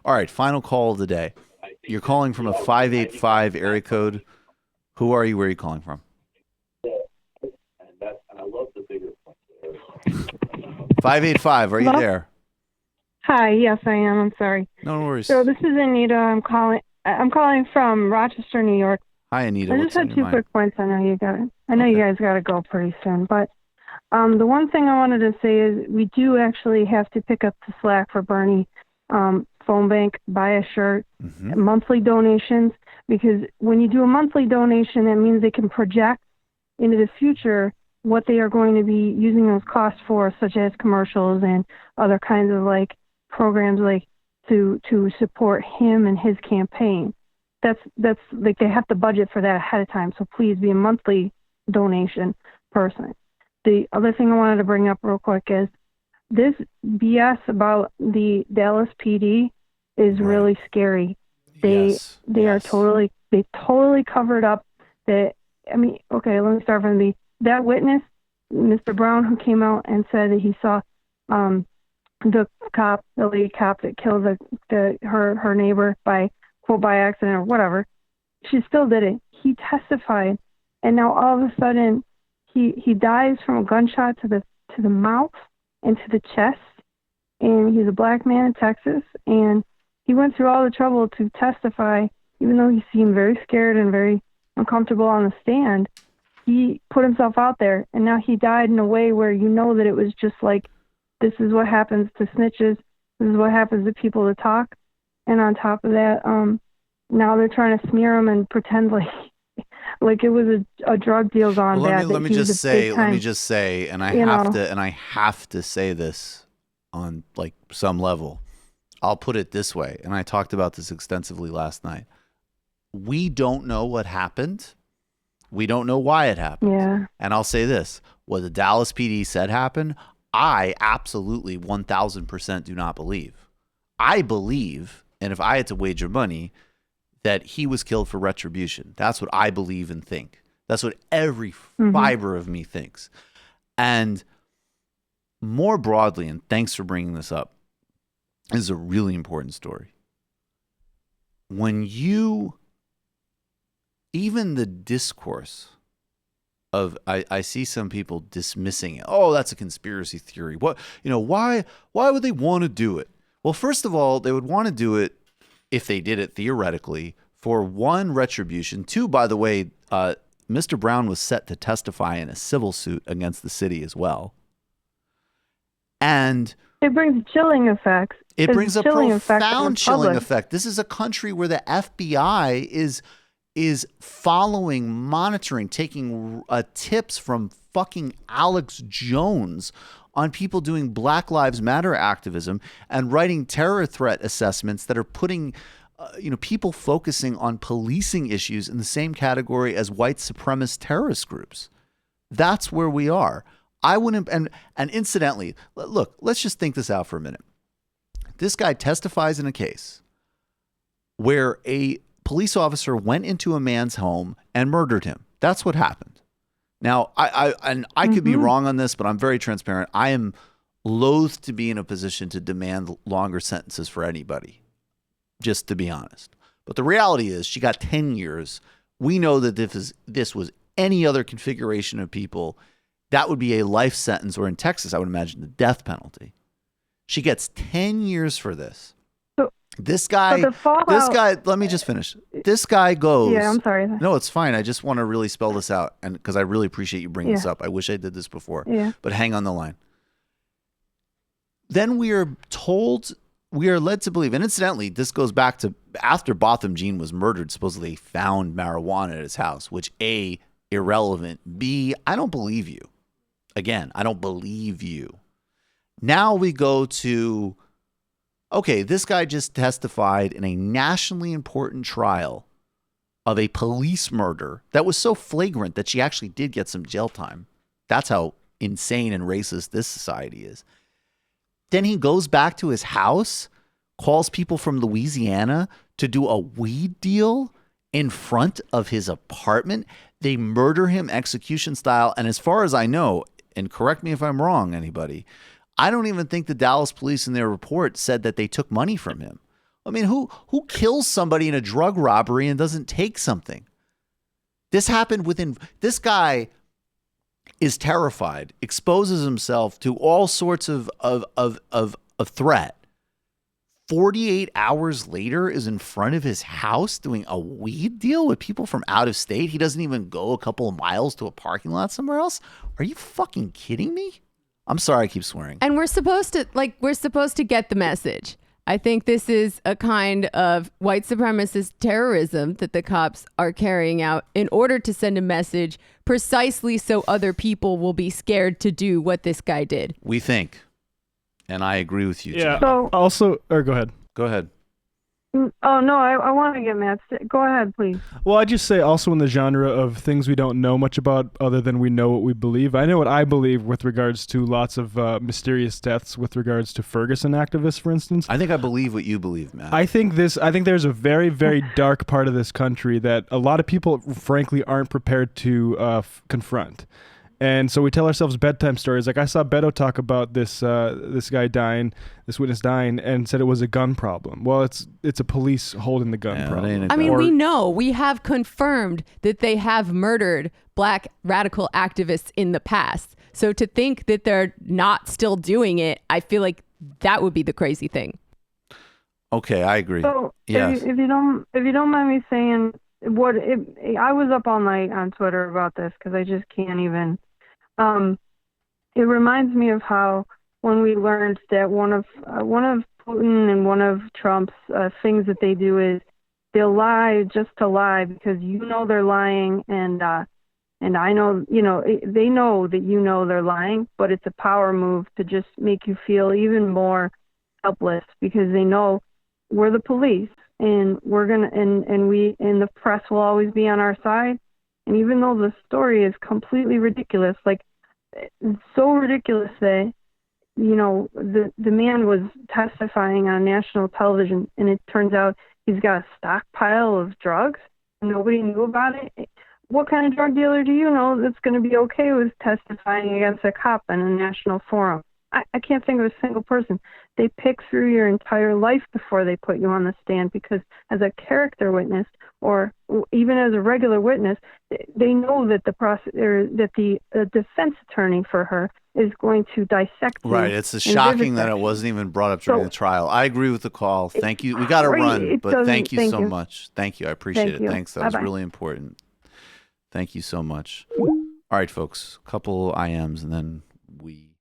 All right, final call of the day. You're calling from a 585 area code. Who are you? Where are you calling from? 585. Are you Hello? there? Hi, yes, I am. I'm sorry. No So worries. this is Anita. I'm calling from Rochester, New York. Hi, Anita. I just What's on had your two mind? quick points. I know you got it. I know you Okay. guys got to go pretty soon, but the one thing I wanted to say is we do actually have to pick up the slack for Bernie phone bank, buy a shirt, Mm-hmm. monthly donations, because when you do a monthly donation, that means they can project into the future what they are going to be using those costs for, such as commercials and other kinds of like programs like to support him and his campaign. That's like they have to budget for that ahead of time. So please be a monthly donation person. The other thing I wanted to bring up real quick is this BS about the Dallas PD is Right. really scary. They Yes. they are Yes. totally covered up that. I mean, okay, let me start from that witness, Mr. Brown, who came out and said that he saw the lead cop that killed her neighbor by quote by accident or whatever. She still did it. He testified, and now all of a sudden he dies from a gunshot to the mouth and to the chest. And he's a black man in Texas, and he went through all the trouble to testify, even though he seemed very scared and very uncomfortable on the stand. He put himself out there, and now he died in a way where you know that it was just like, this is what happens to snitches. This is what happens to people that talk. And on top of that, now they're trying to smear him and pretend like like it was a drug deal Well, gone bad, let that me he was just a big say, time, and I you have know. to, say this on like some level. I'll put it this way, and I talked about this extensively last night. We don't know what happened. We don't know why it happened. Yeah. And I'll say this: what the Dallas PD said happened, I absolutely 1000% do not believe. I believe, and if I had to wager money, that he was killed for retribution. That's what I believe and think. That's what every Mhm. fiber of me thinks. And more broadly, and thanks for bringing this up, this is a really important story. When you, even the discourse of, I see some people dismissing it. Oh, that's a conspiracy theory. What, why would they want to do it? Well, first of all, they would want to do it if they did it theoretically for one, retribution. Two, by the way, Mr. Brown was set to testify in a civil suit against the city as well. And It brings chilling effects. it There's brings a chilling effect on the profound chilling public. effect. This is a country where the FBI is following, monitoring, taking tips from fucking Alex Jones on people doing Black Lives Matter activism and writing terror threat assessments that are putting people focusing on policing issues in the same category as white supremacist terrorist groups. That's where we are. I wouldn't, and incidentally, look, let's just think this out for a minute. This guy testifies in a case where a police officer went into a man's home and murdered him. That's what happened. Now, I could be Mhm. wrong on this, but I'm very transparent. I am loath to be in a position to demand longer sentences for anybody, just to be honest. But the reality is, she got 10 years. We know that if this was any other configuration of people, that would be a life sentence, or in Texas, I would imagine the death penalty. She gets 10 years for this. So, This but guy, the fallout. let me just finish. This guy Yeah, goes, I'm sorry. no, it's fine. I just want to really spell this out. And because I really appreciate you bringing this Yeah, up. I wish I did this before, yeah. but hang on the line. Then we are led to believe, and incidentally, this goes back to after Botham Jean was murdered, supposedly they found marijuana at his house, which A, irrelevant. B, I don't believe you. Again, I don't believe you. Now we go to, okay, this guy just testified in a nationally important trial of a police murder that was so flagrant that she actually did get some jail time. That's how insane and racist this society is. Then he goes back to his house, calls people from Louisiana to do a weed deal in front of his apartment. They murder him execution style. And as far as I know, and correct me if I'm wrong, anybody, I don't even think the Dallas police in their report said that they took money from him. I mean, who kills somebody in a drug robbery and doesn't take something? This happened within. This guy is terrified, exposes himself to all sorts of threat. 48 hours later is in front of his house doing a weed deal with people from out of state. He doesn't even go a couple of miles to a parking lot somewhere else. Are you fucking kidding me? I'm sorry I keep swearing. And we're supposed to get the message. I think this is a kind of white supremacist terrorism that the cops are carrying out in order to send a message precisely so other people will be scared to do what this guy did. We think. And I agree with you, Yeah. So- Also, or go ahead. Go ahead. Oh, no, I want to get Matt. Go ahead, please. Well, I just say also in the genre of things we don't know much about other than we know what we believe. I know what I believe with regards to lots of mysterious deaths with regards to Ferguson activists, for instance. I think I believe what you believe, Matt. I think there's a very, very dark part of this country that a lot of people, frankly, aren't prepared to confront. And so we tell ourselves bedtime stories. Like I saw Beto talk about this guy dying, this witness dying, and said it was a gun problem. Well, it's a police holding the gun problem. I mean, we have confirmed that they have murdered black radical activists in the past. So to think that they're not still doing it, I feel like that would be the crazy thing. Okay, I agree. So Yes. if you don't mind me saying, I was up all night on Twitter about this because I just can't even. It reminds me of how when we learned that one of Putin and one of Trump's things that they do is they'll lie just to lie because they're lying and I know they know that they're lying, but it's a power move to just make you feel even more helpless because they know we're the police and we're gonna and the press will always be on our side. And even though the story is completely ridiculous, like it's so ridiculous that, the man was testifying on national television and it turns out he's got a stockpile of drugs and nobody knew about it. What kind of drug dealer do you know that's going to be okay with testifying against a cop in a national forum? I can't think of a single person. They pick through your entire life before they put you on the stand because as a character witness or even as a regular witness, they know that the defense attorney for her is going to dissect you. Right. It's shocking that it wasn't even brought up during the trial. I agree with the call. Thank you. We got to run, but thank you so much. Thank you. I appreciate it. Thanks. That was really important. Thank you so much. All right, folks. A couple IMs and then we